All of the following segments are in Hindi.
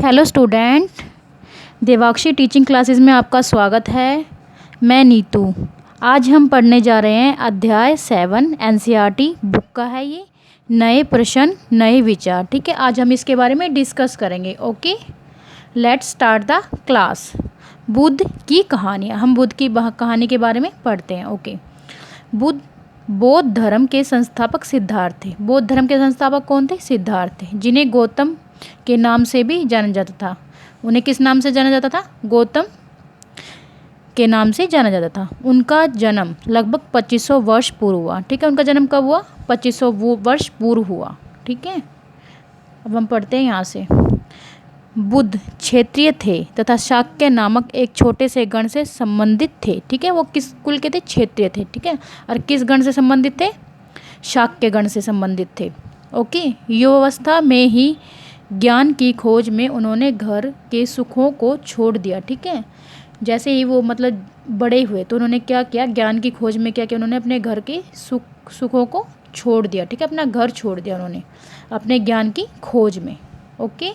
Hello student, Devakshi teaching classes में आपका स्वागत है। मैं नीतू। आज हम पढ़ने जा रहे हैं अध्याय 7 एनसीईआरटी बुक का है ये। नए प्रश्न नए विचार। ठीक है, आज हम इसके बारे में डिस्कस करेंगे। Okay, let's start the class. Buddha की कहानियाँ। हम बुद्ध की कहानी के बारे में पढ़ते हैं। ओके, बुद्ध बौद्ध धर्म के संस्थापक सिद्धार्थ थे। बौद्ध धर्म के संस्थापक कौन थे? सिद्धार्थ थे, जिन्हें गौतम के नाम से भी जाना जाता था। उन्हें किस नाम से जाना जाता था? गौतम के नाम से जाना जाता था। उनका जन्म लगभग 2500 वर्ष पूर्व हुआ। ठीक है, उनका जन्म कब हुआ? 2500 वर्ष पूर्व हुआ। ठीक है, अब हम पढ़ते हैं यहाँ से। बुद्ध क्षेत्रीय थे तथा शाक्य नामक एक छोटे से गण से संबंधित थे। ठीक है, वो किस कुल के थे? क्षेत्रीय थे। ठीक है, और किस गण से संबंधित थे? शाक्य गण से संबंधित थे। ओके, युवावस्था में ही ज्ञान की खोज में उन्होंने घर के सुखों को छोड़ दिया। ठीक है, जैसे ही वो मतलब बड़े हुए तो उन्होंने क्या किया? ज्ञान की खोज में क्या किया? उन्होंने अपने घर के सुखों को छोड़ दिया। ठीक है, अपना घर छोड़ दिया उन्होंने अपने ज्ञान की खोज में। ओके,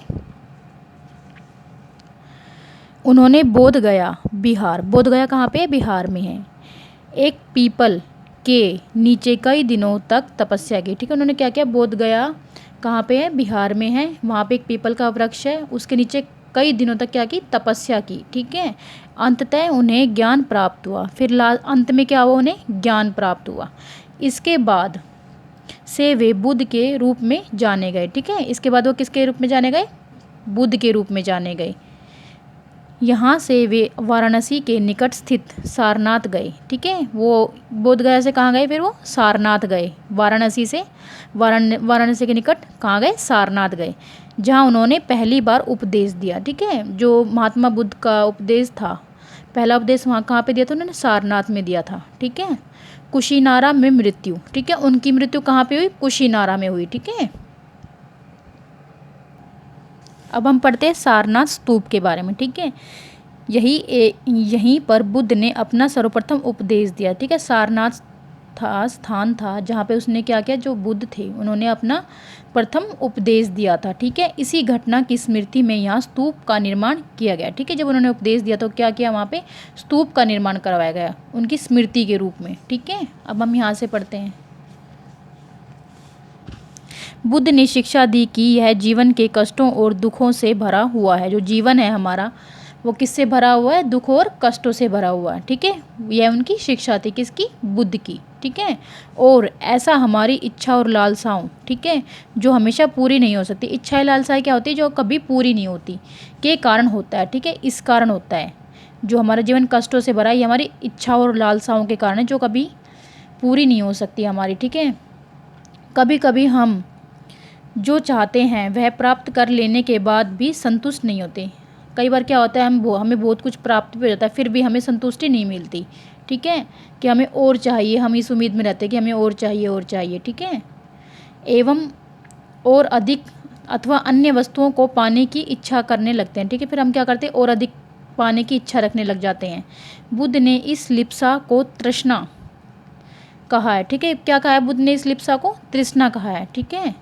उन्होंने बोध गया बिहार। बोध गया कहाँ पे? बिहार में है। एक पीपल के नीचे कई दिनों तक तपस्या की। ठीक है, उन्होंने क्या किया? बोध गया कहाँ पे है? बिहार में है। वहाँ पे एक पीपल का वृक्ष है, उसके नीचे कई दिनों तक क्या की? तपस्या की। ठीक है, अंततः उन्हें ज्ञान प्राप्त हुआ। फिर अंत में क्या हुआ? उन्हें ज्ञान प्राप्त हुआ। इसके बाद से वे बुद्ध के रूप में जाने गए। ठीक है, इसके बाद वो किसके रूप में जाने गए? बुद्ध के रूप में जाने गए। यहाँ से वे वाराणसी के निकट स्थित सारनाथ गए। ठीक है, वो बोध गया से कहाँ गए? फिर वो सारनाथ गए। वाराणसी से वाराणसी के निकट कहाँ गए? सारनाथ गए, जहाँ उन्होंने पहली बार उपदेश दिया। ठीक है, जो महात्मा बुद्ध का उपदेश था, पहला उपदेश वहाँ कहाँ पे दिया था? उन्होंने सारनाथ में दिया था। ठीक है, कुशीनारा में मृत्यु। ठीक है, उनकी मृत्यु कहाँ पे हुई? कुशीनारा में हुई। ठीक है, अब हम पढ़ते हैं सारनाथ स्तूप के बारे में। ठीक है, यहीं पर बुद्ध ने अपना सर्वप्रथम उपदेश दिया। ठीक है, सारनाथ स्थान था जहाँ पे उसने क्या किया? जो बुद्ध थे उन्होंने अपना प्रथम उपदेश दिया था। ठीक है, इसी घटना की स्मृति में यहाँ स्तूप का निर्माण किया गया। ठीक है, जब उन्होंने उपदेश दिया तो क्या किया? वहाँ पे स्तूप का निर्माण करवाया गया उनकी स्मृति के रूप में। ठीक है, अब हम यहाँ से पढ़ते हैं। बुद्ध ने शिक्षा दी कि यह जीवन के कष्टों और दुखों से भरा हुआ है। जो जीवन है हमारा वो किससे भरा हुआ है? दुख और कष्टों से भरा हुआ है। ठीक है, यह उनकी शिक्षा थी। किसकी? बुद्ध की। ठीक है, और ऐसा हमारी इच्छा और लालसाओं, ठीक है, जो हमेशा पूरी नहीं हो सकती। इच्छाएं लालसाएं क्या होती है? जो कभी पूरी नहीं होती, के कारण होता है। ठीक है, इस कारण होता है जो हमारा जीवन कष्टों से भरा है, ये हमारी इच्छा और लालसाओं के कारण है, जो कभी पूरी नहीं हो सकती हमारी। ठीक है, कभी कभी हम जो चाहते हैं वह प्राप्त कर लेने के बाद भी संतुष्ट नहीं होते। कई बार क्या होता है? हमें बहुत कुछ प्राप्त भी हो जाता है, फिर भी हमें संतुष्टि नहीं मिलती। ठीक है, कि हमें और चाहिए, हम इस उम्मीद में रहते हैं कि हमें और चाहिए और चाहिए। ठीक है, एवं और अधिक अथवा अन्य वस्तुओं को पाने की इच्छा करने लगते हैं। ठीक है, फिर हम क्या करते हैं? और अधिक पाने की इच्छा रखने लग जाते हैं। बुद्ध ने इस लिप्सा को तृष्णा कहा है। ठीक है, क्या कहा है बुद्ध ने? इस लिप्सा को तृष्णा कहा है। ठीक है,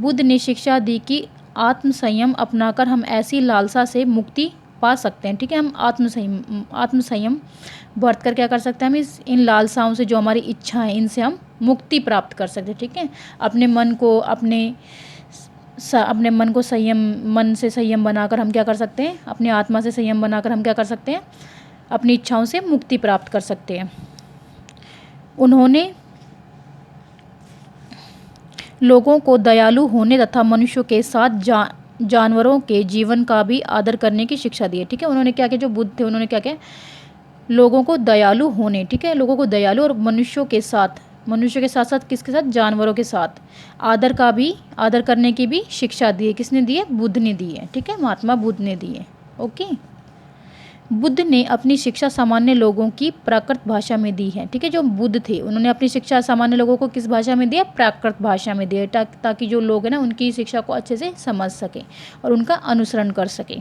बुद्ध ने शिक्षा दी कि आत्म संयम अपनाकर हम ऐसी लालसा से मुक्ति पा सकते हैं। ठीक है, हम आत्म संयम बरत कर क्या कर सकते हैं? हम इन लालसाओं से, जो हमारी इच्छा है, इनसे हम मुक्ति प्राप्त कर सकते हैं। ठीक है, अपने मन को मन से संयम बनाकर हम क्या कर सकते हैं? अपनी आत्मा से संयम बनाकर हम क्या कर सकते हैं? अपनी इच्छाओं से मुक्ति प्राप्त कर सकते हैं। उन्होंने लोगों को दयालु होने तथा मनुष्यों के साथ जानवरों के जीवन का भी आदर करने की शिक्षा दी है। ठीक है, उन्होंने क्या किया? जो बुद्ध थे उन्होंने क्या किया? लोगों को दयालु होने, ठीक है, लोगों को दयालु और मनुष्य के साथ साथ किसके साथ? जानवरों के साथ आदर करने की भी शिक्षा दी है। किसने दी है? बुद्ध ने दी है। ठीक है, महात्मा बुद्ध ने दी है। ओके, बुद्ध ने अपनी शिक्षा सामान्य लोगों की प्राकृत भाषा में दी है। ठीक है, जो बुद्ध थे उन्होंने अपनी शिक्षा सामान्य लोगों को किस भाषा में दिया? प्राकृत भाषा में दिया, ताकि जो लोग हैं ना उनकी शिक्षा को अच्छे से समझ सके और उनका अनुसरण कर सके।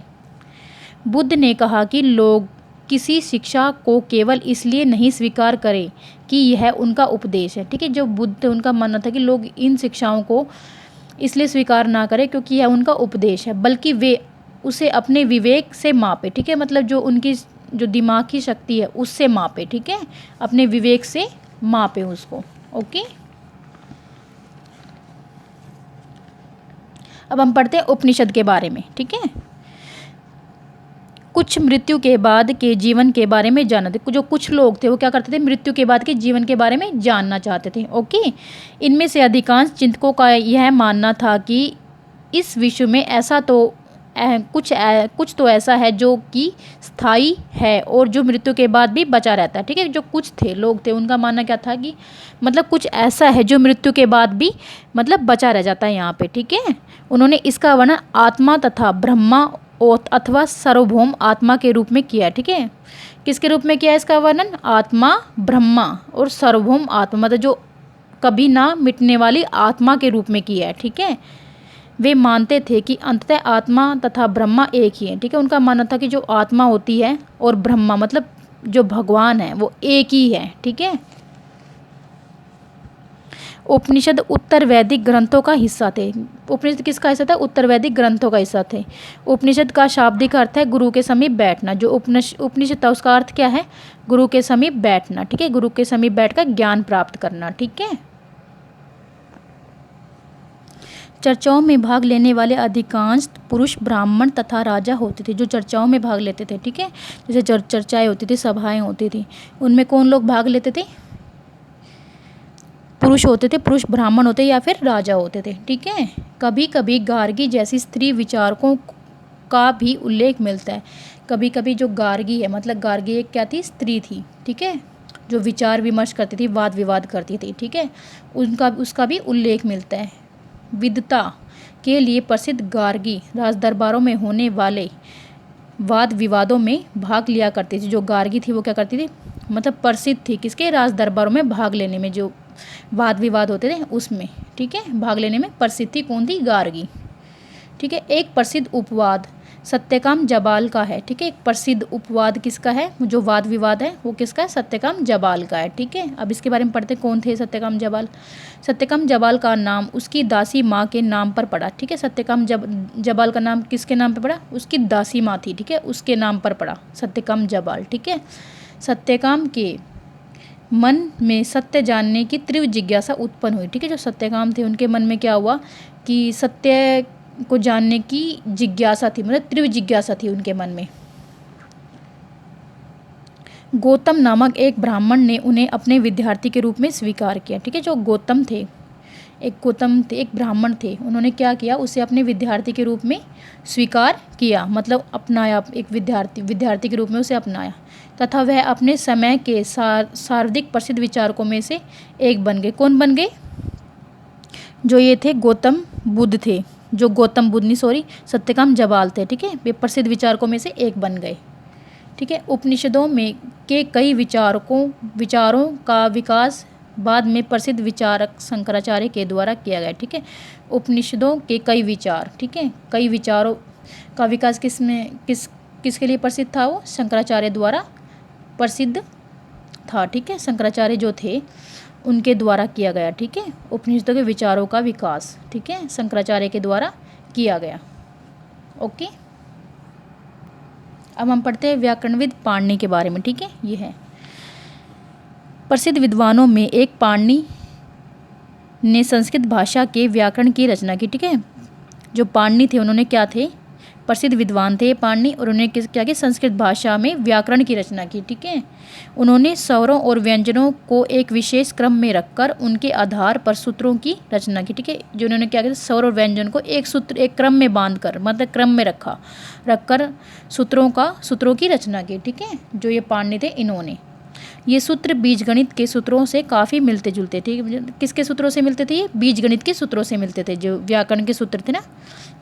बुद्ध ने कहा कि लोग किसी शिक्षा को केवल इसलिए नहीं स्वीकार करें कि यह उनका उपदेश है। ठीक है, जो बुद्ध थे उनका मानना था कि लोग इन शिक्षाओं को इसलिए स्वीकार ना करें क्योंकि यह उनका उपदेश है, बल्कि वे उसे अपने विवेक से मापे, ठीक है, मतलब जो उनकी जो दिमाग की शक्ति है उससे मापे, ठीक है, अपने विवेक से मापे उसको। ओके, अब हम पढ़ते हैं उपनिषद के बारे में, ठीक है। कुछ मृत्यु के बाद के जीवन के बारे में जानना थे, जो कुछ लोग थे वो क्या करते थे, मृत्यु के बाद के जीवन के बारे में जानना चाहते थे। ओके, इनमें से अधिकांश चिंतकों का यह मानना था कि इस विश्व में ऐसा तो कुछ तो ऐसा है जो कि स्थायी है और जो मृत्यु के बाद भी बचा रहता है, ठीक है। जो कुछ थे लोग थे उनका मानना क्या था कि मतलब कुछ ऐसा है जो मृत्यु के बाद भी मतलब बचा रह जाता है यहाँ पे, ठीक है। उन्होंने इसका वर्णन आत्मा तथा ब्रह्मा अथवा सार्वभौम आत्मा के रूप में किया, ठीक है। किसके रूप में किया है इसका वर्णन, आत्मा, ब्रह्मा और सार्वभौम आत्मा, मतलब जो कभी ना मिटने वाली आत्मा के रूप में किया है, ठीक है। वे मानते थे कि अंततः आत्मा तथा ब्रह्मा एक ही है, ठीक है। उनका मानना था कि जो आत्मा होती है और ब्रह्मा मतलब जो भगवान है वो एक ही है, ठीक है। उपनिषद उत्तर वैदिक ग्रंथों का हिस्सा थे। उपनिषद किसका हिस्सा था, उत्तर वैदिक ग्रंथों का हिस्सा थे। उपनिषद का शाब्दिक अर्थ है गुरु के समीप बैठना। जो उपनिषद था उसका अर्थ क्या है, गुरु के समीप बैठना, ठीक है, गुरु के समीप बैठकर ज्ञान प्राप्त करना, ठीक है। चर्चाओं में भाग लेने वाले अधिकांश पुरुष ब्राह्मण तथा राजा होते थे, जो चर्चाओं में भाग लेते थे, ठीक है। जैसे चर्चाएं होती थी, सभाएं होती थी, उनमें कौन लोग भाग लेते थे, पुरुष होते थे, पुरुष ब्राह्मण होते या फिर राजा होते थे, ठीक है। कभी कभी गार्गी जैसी स्त्री विचारकों का भी उल्लेख मिलता है। कभी कभी जो गार्गी है, मतलब गार्गी एक क्या थी, स्त्री थी, ठीक है, जो विचार विमर्श करती थी, वाद विवाद करती थी, ठीक है, उसका भी उल्लेख मिलता है। विद्वता के लिए प्रसिद्ध गार्गी राज दरबारों में होने वाले वाद विवादों में भाग लिया करती थी। जो गार्गी थी वो क्या करती थी, मतलब प्रसिद्ध थी किसके, राज दरबारों में भाग लेने में, जो वाद विवाद होते थे उसमें, ठीक है, भाग लेने में प्रसिद्ध थी। कौन थी, गार्गी, ठीक है। एक प्रसिद्ध उपवाद सत्यकाम जबाल का है, ठीक है। एक प्रसिद्ध उपवाद किसका है, जो वाद विवाद है वो किसका है, सत्यकाम जबाल का है, ठीक है। अब इसके बारे में पढ़ते कौन थे सत्यकाम जबाल। सत्यकाम जबाल का नाम उसकी दासी माँ के नाम पर पड़ा, ठीक है। सत्यकाम जबाल का नाम किसके नाम पर पड़ा, उसकी दासी माँ थी, ठीक है, उसके नाम पर पड़ा सत्यकाम जबाल, ठीक है। सत्यकाम के मन में सत्य जानने की तीव्र जिज्ञासा उत्पन्न हुई, ठीक है। जो सत्यकाम थे उनके मन में क्या हुआ कि सत्य को जानने की जिज्ञासा थी, मतलब तीव्र जिज्ञासा थी उनके मन में। गौतम नामक एक ब्राह्मण ने उन्हें अपने विद्यार्थी के रूप में स्वीकार किया, ठीक है। जो गौतम थे, एक ब्राह्मण थे, उन्होंने क्या किया, उसे अपने विद्यार्थी के रूप में स्वीकार किया, मतलब अपनाया, एक विद्यार्थी के रूप में उसे अपनाया, तथा वह अपने समय के सर्वाधिक प्रसिद्ध विचारकों में से एक बन गए। कौन बन गए, जो ये थे गौतम बुद्ध थे, जो गौतम बुद्ध नहीं सॉरी सत्यकाम जबाल थे, ठीक है, वे प्रसिद्ध विचारकों में से एक बन गए, ठीक है। उपनिषदों में के कई विचारों का विकास बाद में प्रसिद्ध विचारक शंकराचार्य के द्वारा किया गया, ठीक है। उपनिषदों के कई विचार, ठीक है, कई विचारों का विकास किसके लिए प्रसिद्ध था, वो शंकराचार्य द्वारा प्रसिद्ध था, ठीक है। शंकराचार्य जो थे उनके द्वारा किया गया, ठीक है। उपनिषदों के विचारों का विकास, ठीक है, शंकराचार्य के द्वारा किया गया। ओके, अब हम पढ़ते हैं व्याकरणविद पाणिनि के बारे में, ठीक है। ये है प्रसिद्ध विद्वानों में एक पाणिनि ने संस्कृत भाषा के व्याकरण की रचना की, ठीक है। जो पाणिनि थे उन्होंने क्या थे, प्रसिद्ध विद्वान थे पाणिनि, और उन्होंने क्या किया, संस्कृत भाषा में व्याकरण की रचना की, ठीक है। उन्होंने स्वरों और व्यंजनों को एक विशेष क्रम में रखकर उनके आधार पर सूत्रों की रचना की, ठीक है। जो उन्होंने क्या किया, स्वर और व्यंजन को एक क्रम में बांधकर, मतलब क्रम में रखकर सूत्रों की रचना की, ठीक है। जो ये पाणिनि थे इन्होंने, ये सूत्र बीजगणित के सूत्रों से काफ़ी मिलते जुलते थे। किसके सूत्रों से मिलते थे, ये बीजगणित के सूत्रों से मिलते थे। जो व्याकरण के सूत्र थे ना,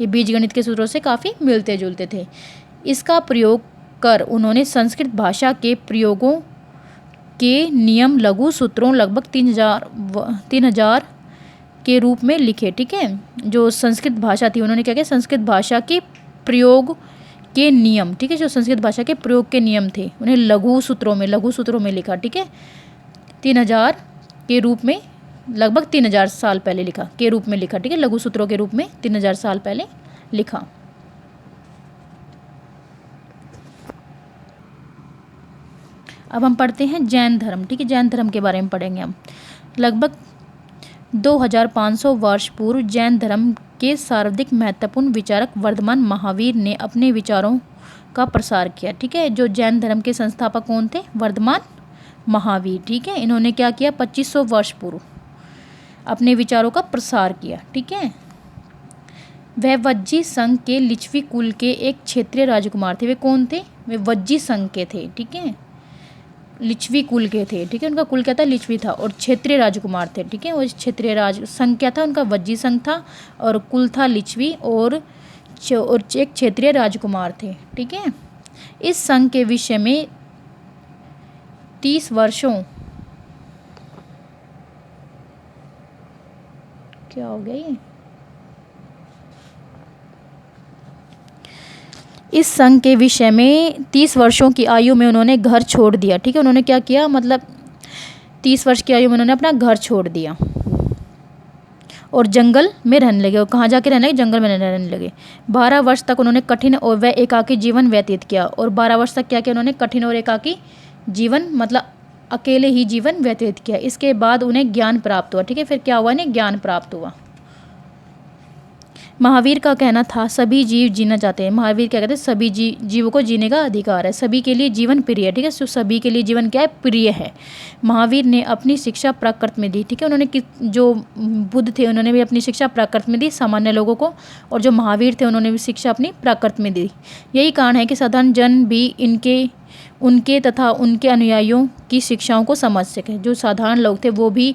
ये बीजगणित के सूत्रों से काफ़ी मिलते जुलते थे। इसका प्रयोग कर उन्होंने संस्कृत भाषा के प्रयोगों के नियम लघु सूत्रों लगभग 3000 के रूप में लिखे, ठीक है। जो संस्कृत भाषा थी उन्होंने क्या किया, संस्कृत भाषा के प्रयोग के नियम, ठीक है, जो संस्कृत भाषा के प्रयोग के नियम थे उन्हें लघु सूत्रों में लिखा, ठीक है। 3000 के रूप में, लगभग 3000 साल पहले लिखा, ठीक है, लघु सूत्रों के रूप में 3000 साल पहले लिखा। अब हम पढ़ते हैं जैन धर्म, ठीक है। जैन धर्म के बारे में पढ़ेंगे हम। लगभग 2500 वर्ष पूर्व जैन धर्म के सर्वाधिक महत्वपूर्ण विचारक वर्धमान महावीर ने अपने विचारों का प्रसार किया, ठीक है। जो जैन धर्म के संस्थापक कौन थे? वर्धमान महावीर, ठीक है। इन्होंने क्या किया? 2500 वर्ष पूर्व अपने विचारों का प्रसार किया, ठीक है। वह वज्जी संघ के लिच्छवी कुल के एक क्षेत्रीय राजकुमार थे। वे कौन थे? वे वज्जी संघ के थे, ठीक है। लिच्छवी कुल के थे, ठीक है। उनका कुल क्या था? लिच्छवी था। और क्षेत्रीय राजकुमार थे, ठीक है। वो क्षेत्रीय राज संघ क्या था? उनका वज्जी संघ था और कुल था लिच्छवी और एक क्षेत्रीय राजकुमार थे, ठीक है। इस संघ के विषय में 30 वर्षों क्या हो गया ये? इस संघ के विषय में 30 वर्षों की आयु में उन्होंने घर छोड़ दिया, ठीक है। उन्होंने क्या किया? मतलब 30 वर्ष की आयु में उन्होंने अपना घर छोड़ दिया और जंगल में रहने लगे। और कहाँ जाके रहने लगे? जंगल में रहने लगे। 12 वर्ष तक उन्होंने कठिन और वह एकाकी जीवन व्यतीत किया। और 12 वर्ष तक क्या किया उन्होंने? कठिन और एकाकी जीवन, मतलब अकेले ही जीवन व्यतीत किया। इसके बाद उन्हें ज्ञान प्राप्त हुआ, ठीक है। फिर क्या हुआ? इन्हें ज्ञान प्राप्त हुआ। महावीर का कहना था सभी जीव जीना चाहते हैं। महावीर क्या कहते हैं? सभी जीवों को जीने का अधिकार है। सभी के लिए जीवन प्रिय है, ठीक है। तो सभी के लिए जीवन क्या है? प्रिय है। महावीर ने अपनी शिक्षा प्राकृत में दी, ठीक है। उन्होंने जो बुद्ध थे उन्होंने भी अपनी शिक्षा प्राकृत में दी सामान्य लोगों को, और जो महावीर थे उन्होंने भी शिक्षा अपनी प्राकृत में दी। यही कारण है कि साधारण जन भी उनके तथा उनके अनुयायियों की शिक्षाओं को समझ सके। जो साधारण लोग थे वो भी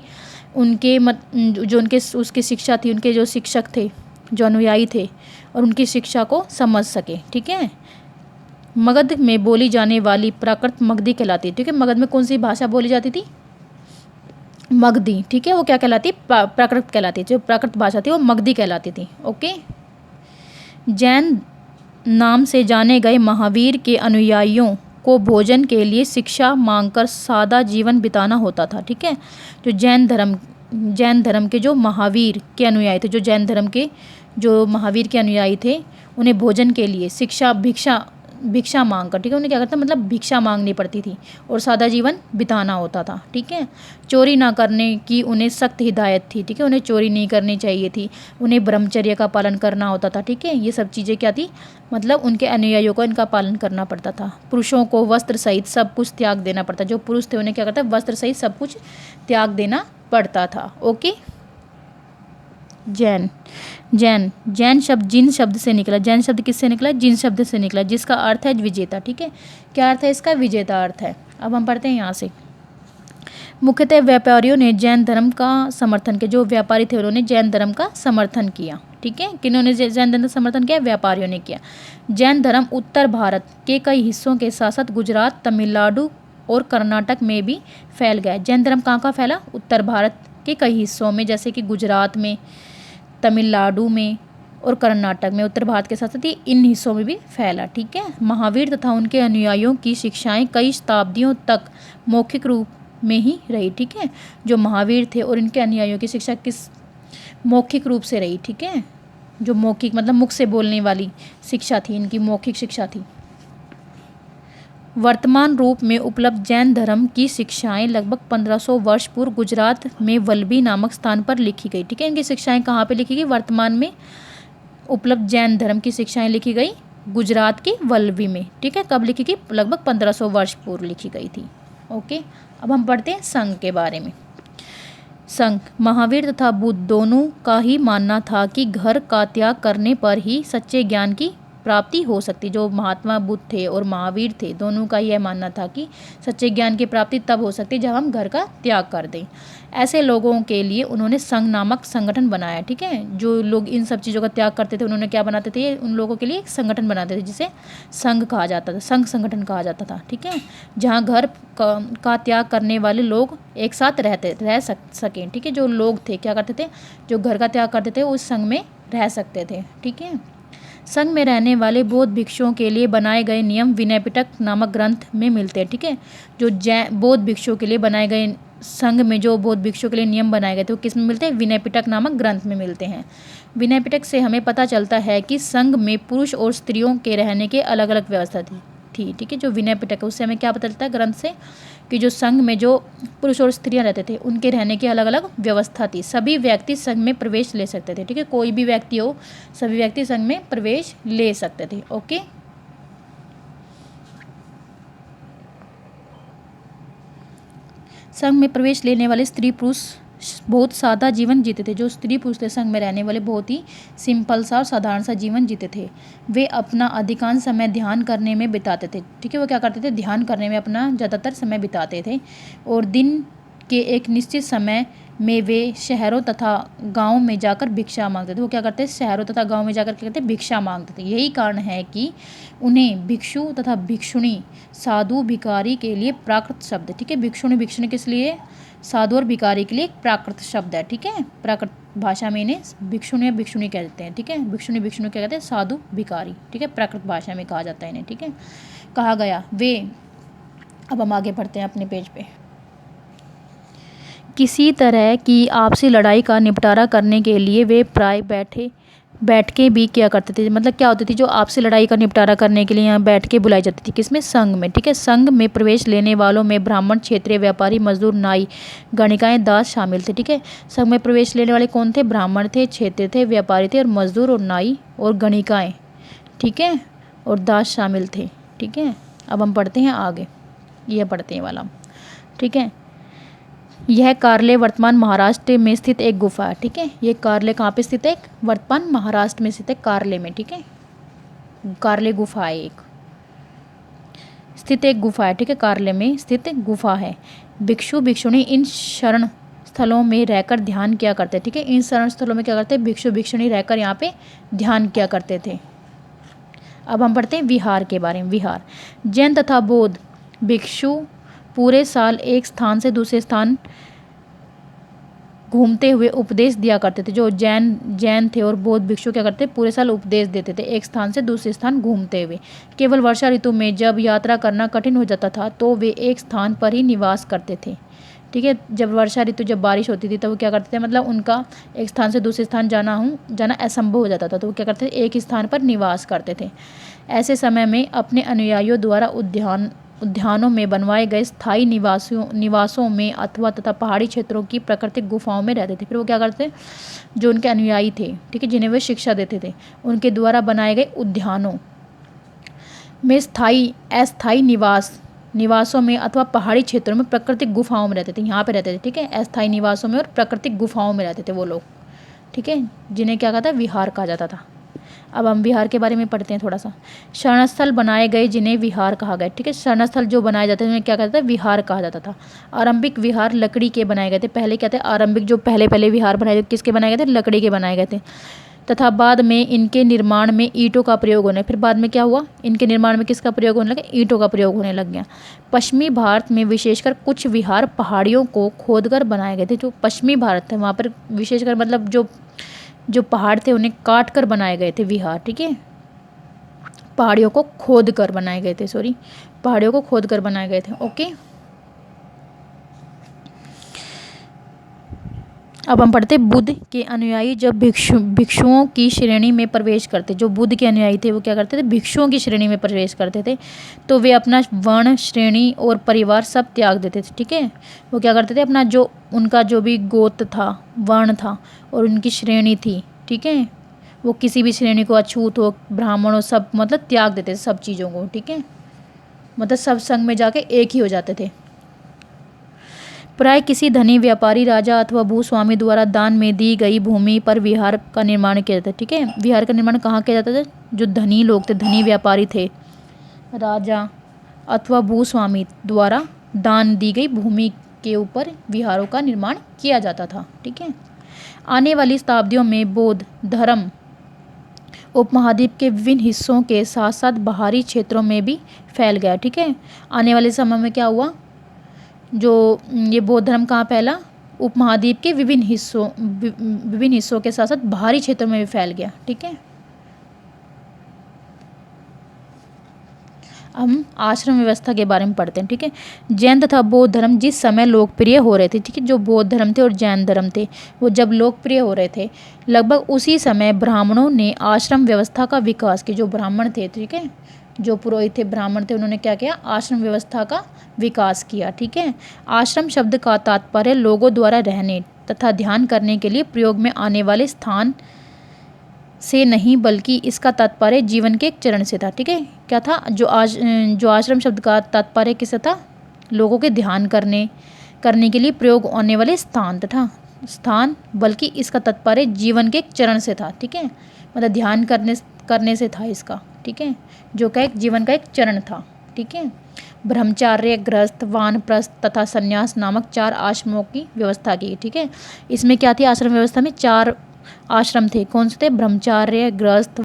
उनके जो उनके उसकी शिक्षा थी, उनके जो शिक्षक थे, जो अनुयायी थे, और उनकी शिक्षा को समझ सके, ठीक है। मगध में बोली जाने वाली प्राकृत मगधी कहलाती, ठीक है। मगध में कौन सी भाषा बोली जाती थी? मगधी, ठीक है। वो क्या कहलाती? प्राकृत कहलाती। जो प्राकृत भाषा थी वो मगधी कहलाती थी, ओके। जैन नाम से जाने गए महावीर के अनुयायियों को भोजन के लिए शिक्षा मांगकर सादा जीवन बिताना होता था, ठीक है। जो जैन धर्म के जो महावीर के अनुयायी थे, जो जैन धर्म के जो महावीर के अनुयायी थे, उन्हें भोजन के लिए भिक्षा मांग कर, ठीक है। उन्हें क्या करता? मतलब भिक्षा मांगनी पड़ती थी और सादा जीवन बिताना होता था, ठीक है। चोरी ना करने की उन्हें सख्त हिदायत थी, ठीक है। उन्हें चोरी नहीं करनी चाहिए थी। उन्हें ब्रह्मचर्य का पालन करना होता था, ठीक है। ये सब चीज़ें क्या थी? मतलब उनके अनुयायियों को इनका पालन करना पड़ता था। पुरुषों को वस्त्र सहित सब कुछ त्याग देना पड़ता। जो पुरुष थे उन्हें क्या करता? वस्त्र सहित सब कुछ त्याग देना पड़ता था, ओके। जैन शब्द जिन शब्द से निकला। जैन शब्द किससे निकला? जिन शब्द से निकला, जिसका अर्थ है विजेता, ठीक है। क्या अर्थ है इसका? विजेता अर्थ है। अब हम पढ़ते हैं यहाँ से। मुख्यतः व्यापारियों ने जैन धर्म का समर्थन किया। जो व्यापारी थे उन्होंने जैन धर्म का समर्थन किया, ठीक है। किन्होंने जैन धर्म का समर्थन किया? व्यापारियों ने किया। जैन धर्म उत्तर भारत के कई हिस्सों के साथ साथ गुजरात, तमिलनाडु और कर्नाटक में भी फैल गया। जैन धर्म कहाँ कहाँ फैला? उत्तर भारत के कई हिस्सों में, जैसे कि गुजरात में, तमिलनाडु में और कर्नाटक में। उत्तर भारत के साथ साथ इन हिस्सों में भी फैला, ठीक है। महावीर तथा उनके अनुयायियों की शिक्षाएं कई शताब्दियों तक मौखिक रूप में ही रही, ठीक है। जो महावीर थे और इनके अनुयायियों की शिक्षा किस मौखिक रूप से रही, ठीक है। जो मौखिक मतलब मुख से बोलने वाली शिक्षा थी, इनकी मौखिक शिक्षा थी। वर्तमान रूप में उपलब्ध जैन धर्म की शिक्षाएं लगभग 1500 वर्ष पूर्व गुजरात में वल्लभी नामक स्थान पर लिखी गई, ठीक है। इनकी शिक्षाएं कहाँ पे लिखी गई? वर्तमान में उपलब्ध जैन धर्म की शिक्षाएं लिखी गई गुजरात की वल्लभी में, ठीक है। कब लिखी गई? लगभग 1500 वर्ष पूर्व लिखी गई थी, ओके। अब हम पढ़ते हैं संघ के बारे में। संघ महावीर तथा बुद्ध दोनों का ही मानना था कि घर का त्याग करने पर ही सच्चे ज्ञान की प्राप्ति हो सकती। जो महात्मा बुद्ध थे और महावीर थे, दोनों का यह मानना था कि सच्चे ज्ञान की प्राप्ति तब हो सकती है जब हम घर का त्याग कर दें। ऐसे लोगों के लिए उन्होंने संघ नामक संगठन बनाया, ठीक है। जो लोग इन सब चीज़ों का त्याग करते थे उन्होंने क्या बनाते थे? उन लोगों के लिए एक संगठन बनाते थे जिसे संघ कहा जाता था, संघ संगठन कहा जाता था, ठीक है। जहाँ घर का त्याग करने वाले लोग एक साथ रह सकें, ठीक है। जो लोग थे क्या करते थे? जो घर का त्याग करते थे उस संघ में रह सकते थे, ठीक है। संघ में रहने वाले बौद्ध भिक्षुओं के लिए बनाए गए नियम विनय पिटक नामक ग्रंथ में मिलते हैं, ठीक है। जो बौद्ध भिक्षुओं के लिए बनाए गए संघ में जो बौद्ध भिक्षुओं के लिए नियम बनाए गए थे वो किस में मिलते हैं? विनय पिटक नामक ग्रंथ में मिलते हैं। विनय पिटक से हमें पता चलता है कि संघ में पुरुष और स्त्रियों के रहने के अलग अलग व्यवस्था थी। थी। ठीक है, जो विनय पिटक है उससे हमें क्या पता चलता है ग्रंथ से कि जो संघ में जो पुरुष और स्त्रियां रहते थे उनके रहने की अलग अलग व्यवस्था थी। सभी व्यक्ति संघ में प्रवेश ले सकते थे। ठीक है, कोई भी व्यक्ति हो, सभी व्यक्ति संघ में प्रवेश ले सकते थे। ओके, संघ में प्रवेश लेने वाले स्त्री पुरुष बहुत सादा जीवन जीते थे। जो स्त्री पुरुष थे संघ में रहने वाले बहुत ही सिंपल सा और साधारण सा जीवन जीते थे। वे अपना अधिकांश समय ध्यान करने में बिताते थे। ठीक है, वो क्या करते थे, ध्यान करने में अपना ज़्यादातर समय बिताते थे। और दिन के एक निश्चित समय में वे शहरों तथा गाँव में जाकर भिक्षा मांगते थे। वो क्या करते, शहरों तथा गाँव में जाकर क्या करते, भिक्षा मांगते थे। यही कारण है कि उन्हें भिक्षु तथा भिक्षुणी, साधु, भिखारी के लिए प्राकृत शब्द। ठीक है, भिक्षुणी भिक्षुणी किस लिए, साधु और भिखारी के लिए एक प्राकृत शब्द है। ठीक है, प्राकृत भाषा में इन्हें भिक्षुणी या भिक्षुणी कहते हैं। ठीक है, भिक्षुणी भिक्षुणी क्या कहते हैं, साधु भिखारी। ठीक है, प्राकृत भाषा में कहा जाता है इन्हें। ठीक है, कहा गया वे, अब हम आगे बढ़ते हैं अपने पेज पे। किसी तरह की आपसी लड़ाई का निपटारा करने के लिए वे प्राय बैठ के भी क्या करते थे। मतलब क्या होती थी, जो आपसी लड़ाई का निपटारा करने के लिए यहाँ बैठ के बुलाई जाती थी, किसमें, संघ में। ठीक है, संघ में प्रवेश लेने वालों में ब्राह्मण, क्षेत्रीय, व्यापारी, मजदूर, नाई, गणिकाएं, दास शामिल थे। ठीक है, संघ में प्रवेश लेने वाले कौन थे, ब्राह्मण थे, क्षेत्रीय थे, व्यापारी थे, और मजदूर और नाई और गणिकाएँ, ठीक है, और दास शामिल थे। ठीक है, अब हम पढ़ते हैं आगे, यह पढ़ते हैं वाला। ठीक है, यह कार्ले वर्तमान महाराष्ट्र में स्थित एक गुफा है। ठीक है, ये कार्ले कहाँ पे स्थित है, वर्तमान महाराष्ट्र में स्थित है, कार्ले में। ठीक है, कार्ले गुफा है, एक स्थित एक गुफा है। ठीक है, कार्ले में स्थित गुफा है। भिक्षु भिक्षुणी इन शरण स्थलों में रहकर ध्यान किया करते। ठीक है, इन शरण स्थलों में क्या करते, भिक्षु भिक्षुणी रहकर यहाँ पे ध्यान किया करते थे। अब हम पढ़ते हैं विहार के बारे में। विहार, जैन तथा बौद्ध भिक्षु पूरे साल एक स्थान से दूसरे स्थान घूमते हुए उपदेश दिया करते थे। जो जैन थे और बौद्ध भिक्षु क्या करते, पूरे साल उपदेश देते थे एक स्थान से दूसरे स्थान घूमते हुए। केवल वर्षा ऋतु में जब यात्रा करना कठिन हो जाता था तो वे एक स्थान पर ही निवास करते थे। ठीक है, जब वर्षा ऋतु, जब बारिश होती थी तो वो क्या करते थे, मतलब उनका एक स्थान से दूसरे स्थान जाना असंभव हो जाता था, तो वो क्या करते थे, एक ही स्थान पर निवास करते थे। ऐसे समय में अपने अनुयायियों द्वारा उद्यानों में बनवाए गए स्थायी निवासों में अथवा तथा पहाड़ी क्षेत्रों की प्राकृतिक गुफाओं में रहते थे। फिर वो क्या करते, जो उनके अनुयायी थे, ठीक है, जिन्हें वे शिक्षा देते थे, उनके द्वारा बनाए गए उद्यानों में अस्थायी निवासों में अथवा पहाड़ी क्षेत्रों में प्राकृतिक गुफाओं में रहते थे। यहाँ पे रहते थे। ठीक है, अस्थायी निवासों में और प्राकृतिक गुफाओं में रहते थे वो लोग। ठीक है, जिन्हें क्या कहा था, विहार कहा जाता था। अब हम विहार के बारे में पढ़ते हैं थोड़ा सा। शरणस्थल बनाए गए जिन्हें विहार कहा गया। ठीक है, शरणस्थल जो बनाए जाते थे उन्हें क्या कहता था, विहार कहा जाता था। आरंभिक विहार लकड़ी के बनाए गए थे। पहले क्या थे, आरंभिक जो पहले विहार बनाए गए, किसके बनाए गए थे, लकड़ी के बनाए गए थे। तथा बाद में इनके निर्माण में ईंटों का प्रयोग होने, फिर बाद में क्या हुआ, इनके निर्माण में किसका प्रयोग होने लगा, ईंटों का प्रयोग होने लग गया। पश्चिमी भारत में विशेषकर कुछ विहार पहाड़ियों को खोदकर बनाए गए थे। जो पश्चिमी भारत है वहाँ पर विशेषकर, मतलब जो पहाड़ थे उन्हें काट कर बनाए गए थे विहार। ठीक है, पहाड़ियों को खोद कर बनाए गए थे, पहाड़ियों को खोद कर बनाए गए थे। ओके, अब हम पढ़ते बुद्ध के अनुयायी जब भिक्षुओं की श्रेणी में प्रवेश करते। जो बुद्ध के अनुयायी थे वो क्या करते थे, भिक्षुओं की श्रेणी में प्रवेश करते थे, तो वे अपना वर्ण, श्रेणी और परिवार सब त्याग देते थे। ठीक है, वो क्या करते थे, अपना जो उनका जो भी गोत्र था, वर्ण था और उनकी श्रेणी थी, ठीक है, वो किसी भी श्रेणी को, अछूत हो, ब्राह्मण हो, सब मतलब त्याग देते थे सब चीज़ों को। ठीक है, मतलब सब संघ में जाके एक ही हो जाते थे। प्राय किसी धनी व्यापारी, राजा अथवा भूस्वामी द्वारा दान में दी गई भूमि पर विहार का निर्माण किया जाता है। ठीक है, विहार का निर्माण कहाँ किया जाता था, जो धनी लोग थे, धनी व्यापारी थे, राजा अथवा भूस्वामी द्वारा दान दी गई भूमि के ऊपर विहारों का निर्माण किया जाता था। ठीक है, आने वाली शताब्दियों में बौद्ध धर्म उपमहाद्वीप के विभिन्न हिस्सों के साथ साथ बाहरी क्षेत्रों में भी फैल गया। ठीक है, आने वाले समय में क्या हुआ, जो ये बौद्ध धर्म कहाँ फैला, उपमहाद्वीप के विभिन्न हिस्सों के साथ साथ बाहरी क्षेत्रों में भी फैल गया। ठीक है, हम आश्रम व्यवस्था के बारे में पढ़ते हैं। ठीक है, जैन तथा बौद्ध धर्म जिस समय लोकप्रिय हो रहे थे, ठीक है, जो बौद्ध धर्म थे और जैन धर्म थे वो जब लोकप्रिय हो रहे थे, लगभग उसी समय ब्राह्मणों ने आश्रम व्यवस्था का विकास किया। जो ब्राह्मण थे, ठीक है, जो पुरोहित थे, ब्राह्मण थे, उन्होंने क्या किया, आश्रम व्यवस्था का विकास किया। ठीक है। आश्रम शब्द का तात्पर्य लोगों द्वारा रहने तथा ध्यान करने के लिए प्रयोग में आने वाले स्थान से नहीं, बल्कि इसका तात्पर्य जीवन के एक चरण से था। ठीक है। क्या था, जो आश्रम शब्द का तात्पर्य किससे था, लोगों के ध्यान करने के लिए प्रयोग होने वाले स्थान, बल्कि इसका तात्पर्य जीवन के एक चरण से था। ठीक है। मतलब ध्यान करने से था इसका। ठीक है। जो का एक जीवन का एक चरण था। ठीक है। ब्रह्मचार्य, गृहस्थ, वानप्रस्थ तथा संन्यास नामक 4 आश्रमों की व्यवस्था की। ठीक है। इसमें क्या थी, आश्रम व्यवस्था में 4 आश्रम थे। कौन से थे, ब्रह्मचार्य, गृहस्थ,